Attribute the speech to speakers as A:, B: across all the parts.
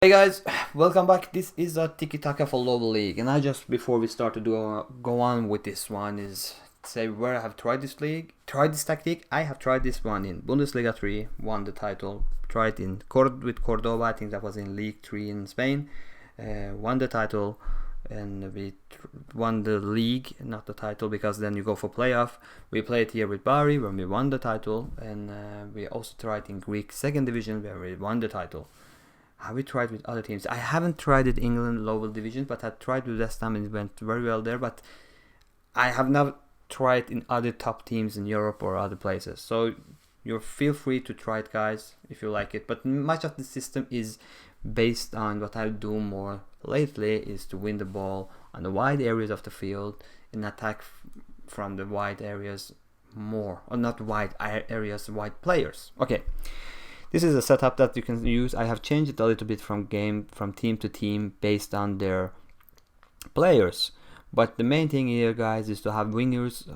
A: Hey guys, welcome back. This is a Tiki Taka for Global League, and I just before we start to go on with this one is say where I have tried this league, tried this tactic. I have tried this one in Bundesliga 3, won the title. Tried in with Cordoba, I think that was in League 3 in Spain, won the title, and we won the league, not the title, because then you go for playoff. We played here with Bari when we won the title, and we also tried in Greek second division where we won the title. Have we tried with other teams? I haven't tried it England lower division, but I tried with West Ham and it went very well there. But I have not tried in other top teams in Europe or other places. So you feel free to try it, guys, if you like it. But much of the system is based on what I do more lately is to win the ball on the wide areas of the field and attack from the wide areas more, or not wide areas, wide players. Okay. This is a setup that you can use. I have changed it a little bit from team to team based on their players. But the main thing here, guys, is to have wingers,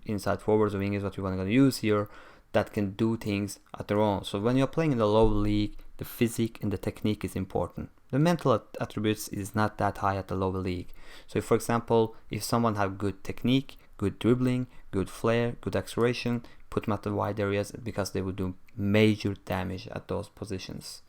A: inside forwards or wingers, what you want to use here, that can do things at their own. So when you're playing in the low league, the physique and the technique is important. The mental attributes is not that high at the lower league. So if, for example, if someone have good technique, good dribbling, good flair, good acceleration, put them at the wide areas because they would do major damage at those positions.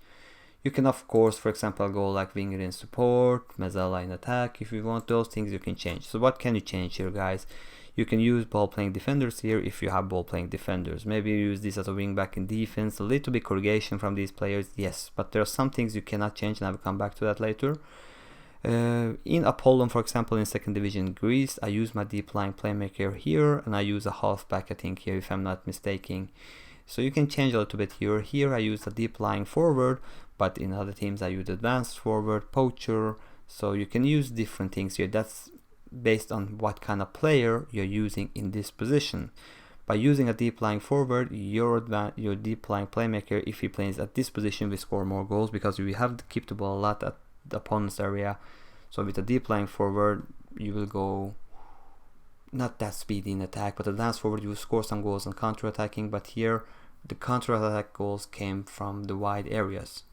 A: You can, of course, for example, go like winger in support, mezzala in attack. If you want those things, you can change. So what can you change here, guys? You can use ball playing defenders here if you have ball playing defenders. Maybe you use this as a wing back in defense. A little bit corrugation from these players, yes, but there are some things you cannot change, and I will come back to that later. In Apollon, for example, in second division Greece, I use my deep lying playmaker here, and I use a halfback, I think, here, if I'm not mistaken. So you can change a little bit here. Here I use a deep lying forward, but in other teams I use advanced forward, poacher. So you can use different things here. That's based on what kind of player you're using in this position. By using a deep lying forward, your deep lying playmaker, if he plays at this position, will score more goals because we have to keep the ball a lot at the opponent's area. So with a deep lying forward, you will go not that speedy in attack, but advanced forward, you will score some goals on counter-attacking. But here, the counter-attack goals came from the wide areas.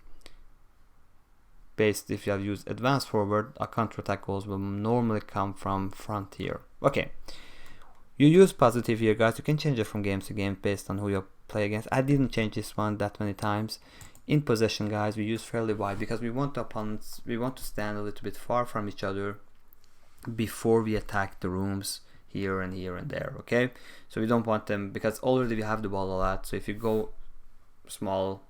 A: Based, if you have used advanced forward, a counter-attack goals will normally come from front here. Okay, you use positive here, guys. You can change it from game to game based on who you play against. I didn't change this one that many times. In possession, guys, we use fairly wide because we want the opponents, we want to stand a little bit far from each other before we attack the rooms here and there. Okay, so we don't want them, because already we have the ball a lot. So if you go small,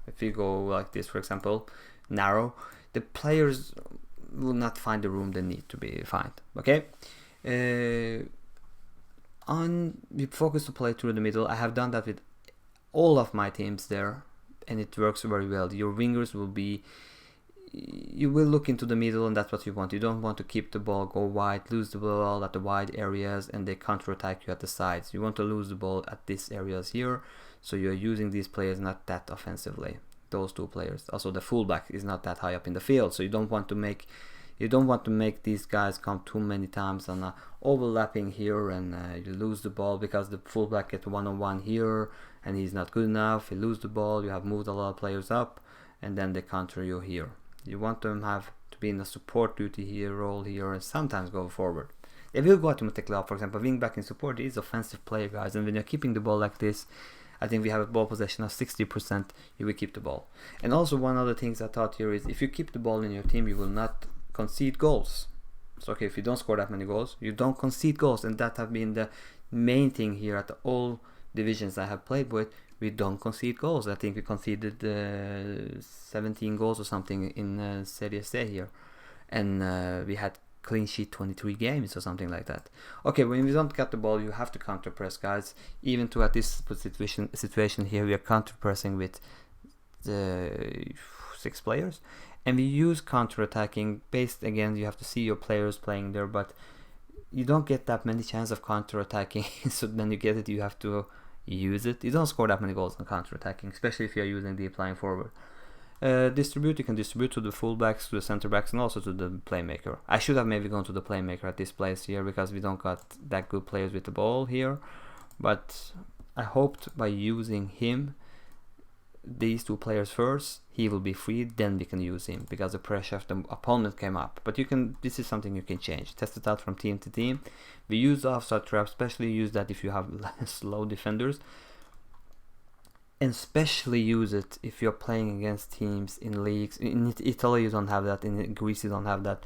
A: if you go like this, for example, narrow, the players will not find the room they need to be found. Okay, we focus to play through the middle. I have done that with all of my teams there, and it works very well. Your wingers will be, you will look into the middle, and that's what you want. You don't want to keep the ball, go wide, lose the ball at the wide areas, and they counter-attack you at the sides. You want to lose the ball at these areas here, so you're using these players not that offensively. Those two players. Also, the fullback is not that high up in the field, so you don't want to make these guys come too many times on overlapping here, and you lose the ball because the fullback gets one-on-one here, and he's not good enough. You lose the ball. You have moved a lot of players up, and then they counter you here. You want them have to be in a support duty here, role here, and sometimes go forward. They will go automatically up. For example, wing back in support is offensive player, guys, and when you're keeping the ball like this, I think we have a ball possession of 60%, you will keep the ball. And also one other thing I thought here is if you keep the ball in your team, you will not concede goals. So okay, if you don't score that many goals, you don't concede goals, and that have been the main thing here at all divisions I have played with. We don't concede goals. I think we conceded 17 goals or something in Serie C here, and we had clean sheet 23 games or something like that. Okay, when we don't get the ball, you have to counter press, guys. Even to at this situation here, we are counter pressing with the 6 players, and we use counter attacking based, again, you have to see your players playing there, but you don't get that many chances of counter attacking. So then you get it, you have to use it. You don't score that many goals on counter attacking, especially if you're using deep lying forward. Distribute, you can distribute to the fullbacks, to the center backs, and also to the playmaker. I should have maybe gone to the playmaker at this place here because we don't got that good players with the ball here, but I hoped by using him these two players first, he will be free, then we can use him because the pressure of the opponent came up. But you can, this is something you can change, test it out from team to team. We use the offside trap, especially use that if you have slow defenders, and especially use it if you're playing against teams in leagues. In Italy you don't have that, in Greece you don't have that,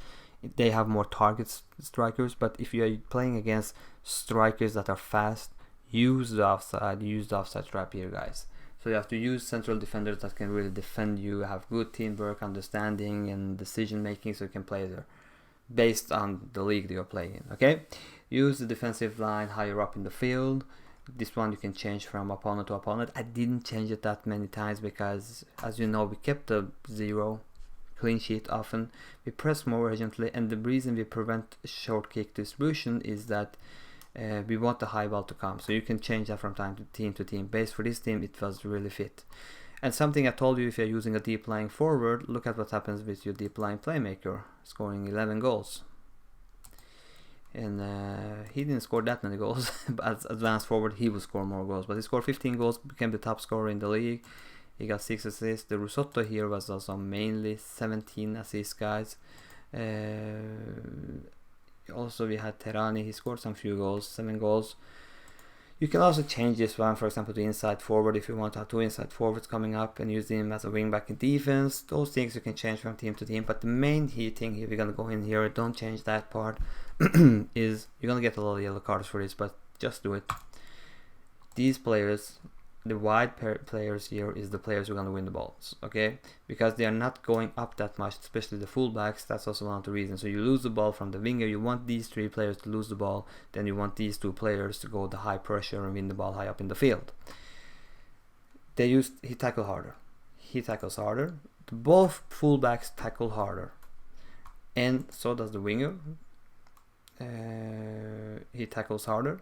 A: they have more target strikers. But if you're playing against strikers that are fast, use the offside trap here, guys. So you have to use central defenders that can really defend you, have good teamwork, understanding, and decision making, so you can play there based on the league that you're playing. Okay, use the defensive line higher up in the field. This one you can change from opponent to opponent. I didn't change it that many times because, as you know, we kept the 0 clean sheet often. We press more urgently, and the reason we prevent short kick distribution is that we want the high ball to come. So you can change that from time to team. Based for this team, it was really fit. And something I told you, if you're using a deep lying forward, look at what happens with your deep lying playmaker, scoring 11 goals. And he didn't score that many goals, but as advanced forward he will score more goals. But he scored 15 goals, became the top scorer in the league. He got 6 assists. The Risotto here was also mainly 17 assists, guys. Also we had Terani, he scored some few goals, 7 goals. You can also change this one, for example, to inside forward if you want to have 2 inside forwards coming up and use him as a wing back in defense. Those things you can change from team to team, but the main key thing here, we're gonna go in here, don't change that part, is you're gonna get a lot of yellow cards for this, but just do it. These players, the wide players here, is the players who are going to win the balls, okay? Because they are not going up that much, especially the fullbacks. That's also one of the reasons. So you lose the ball from the winger, you want these 3 players to lose the ball, then you want these 2 players to go the high pressure and win the ball high up in the field. He tackle harder. He tackles harder. Both fullbacks tackle harder, and so does the winger. He tackles harder.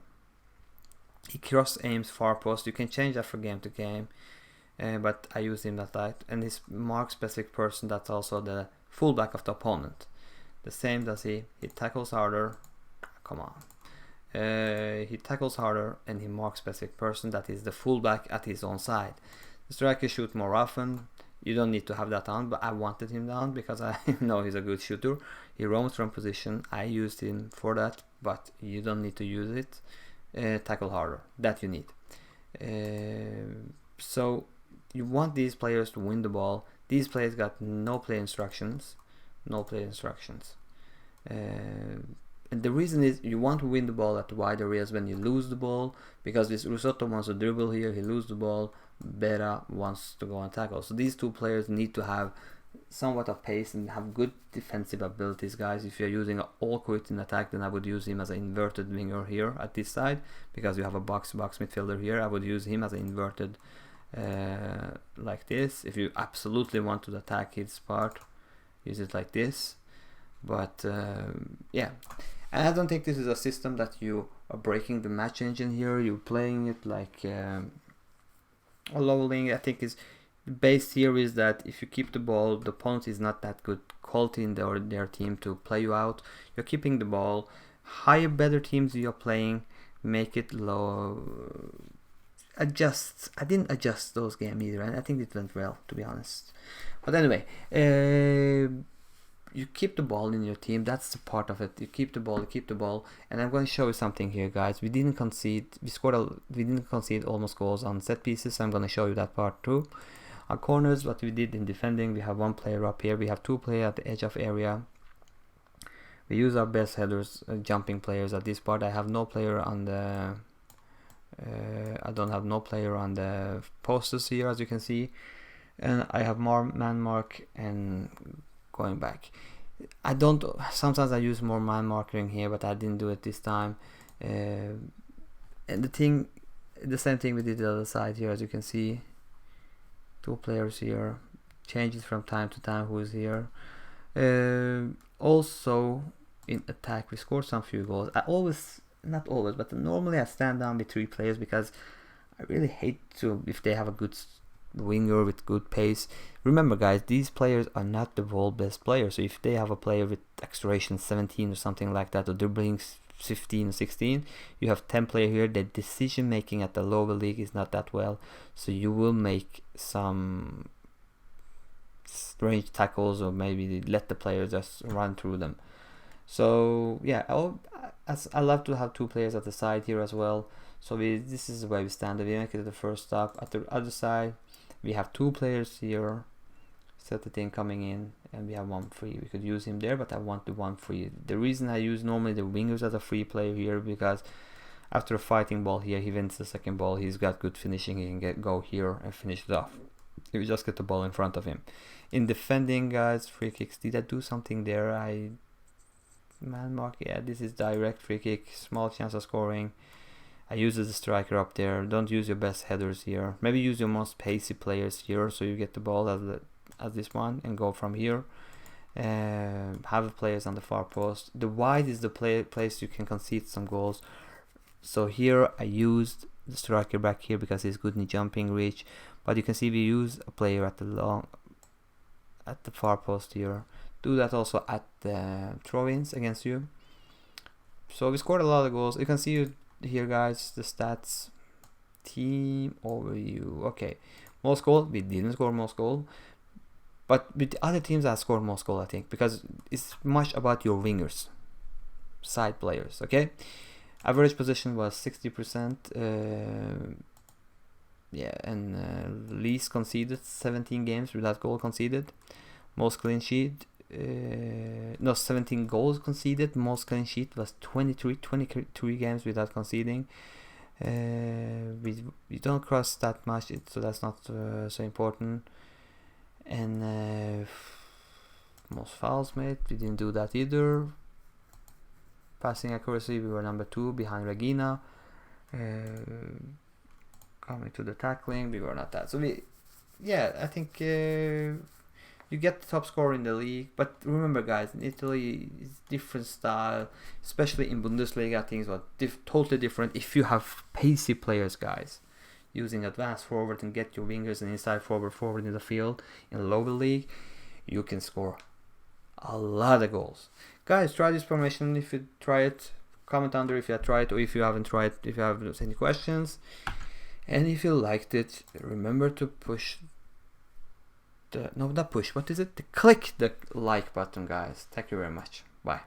A: He cross aims far post. You can change that from game to game, but I use him that light. And his mark specific person, that's also the fullback of the opponent. The same does he. He tackles harder. Come on. He tackles harder, and he marks specific person, that is the fullback at his own side. The striker shoot more often. You don't need to have that on, but I wanted him down because I know he's a good shooter. He roams from position. I used him for that, but you don't need to use it. Tackle harder, that you need. So you want these players to win the ball. These players got no play instructions. And the reason is you want to win the ball at the wide areas when you lose the ball, because this Risotto wants to dribble here, he loses the ball. Bera wants to go and tackle. So these 2 players need to have somewhat of pace and have good defensive abilities, guys. If you're using an all quit in attack, then I would use him as an inverted winger here at this side, because you have a box-to-box midfielder here. I would use him as an inverted like this. If you absolutely want to attack his part, use it like this. But yeah, and I don't think this is a system that you are breaking the match engine here. You're playing it like a leveling. I think is the base here is that if you keep the ball, the opponent is not that good quality in their team to play you out. You're keeping the ball. Higher, better teams you're playing, make it low. Adjust. I didn't adjust those games either, and I think it went well, to be honest. But anyway, you keep the ball in your team. That's the part of it. You keep the ball, and I'm going to show you something here, guys. We didn't concede. We didn't concede almost goals on set pieces. So I'm going to show you that part too. Our corners, what we did in defending, we have 1 player up here. We have 2 players at the edge of area. We use our best headers, jumping players at this part. I have no player on the. I don't have no player on the posters here, as you can see, and I have more man mark and going back. I don't. Sometimes I use more man marking here, but I didn't do it this time. And the same thing we did the other side here, as you can see. 2 players here, changes from time to time who is here. Also in attack we scored some few goals. Not always, but normally I stand down with 3 players because I really hate to, if they have a good winger with good pace. Remember, guys, these players are not the world best players. So if they have a player with acceleration 17 or something like that, or dribbling 15 16, you have 10 players here. The decision making at the lower league is not that well, so you will make some strange tackles, or maybe let the players just run through them. So yeah, I love to have 2 players at the side here as well. So this is where we stand. We make it to the first stop. At the other side, we have 2 players here. Set the thing coming in, and we have 1 free. We could use him there, but I want the 1 free. The reason I use normally the wingers as a free player here, because after a fighting ball here, he wins the second ball. He's got good finishing. He can go here and finish it off. If you just get the ball in front of him. In defending, guys, free kicks. Did I do something there? Man mark. Yeah, this is direct free kick. Small chance of scoring. I use the striker up there. Don't use your best headers here. Maybe use your most pacey players here, so you get the ball as this one and go from here. Have the players on the far post. The wide is the place you can concede some goals. So here I used the striker back here because he's good in jumping reach. But you can see we use a player at the far post here. Do that also at the throw-ins against you. So we scored a lot of goals. You can see here, guys, the stats. Team overview. Okay, most goal. We didn't score most goal. But with the other teams that scored most goal, I think, because it's much about your wingers, side players. Okay, average position was 60%. Yeah, and least conceded, 17 games without goal conceded. Most clean sheet, 17 goals conceded. Most clean sheet was 23 games without conceding. We don't cross that much, so that's not so important. And most fouls made, we didn't do that either. Passing accuracy, we were number 2 behind Regina. Coming to the tackling, we were not that. So I think you get the top scorer in the league. But remember, guys, in Italy it's different style, especially in Bundesliga. Things are totally different. If you have pacey players, guys, using advanced forward and get your wingers and inside forward in the field in the lower league, you can score a lot of goals. Guys, try this formation. If you try it, comment under if you have tried, or if you haven't tried, if you have any questions. And if you liked it, remember to push the, no, not push, what is it? Click the like button, guys. Thank you very much. Bye.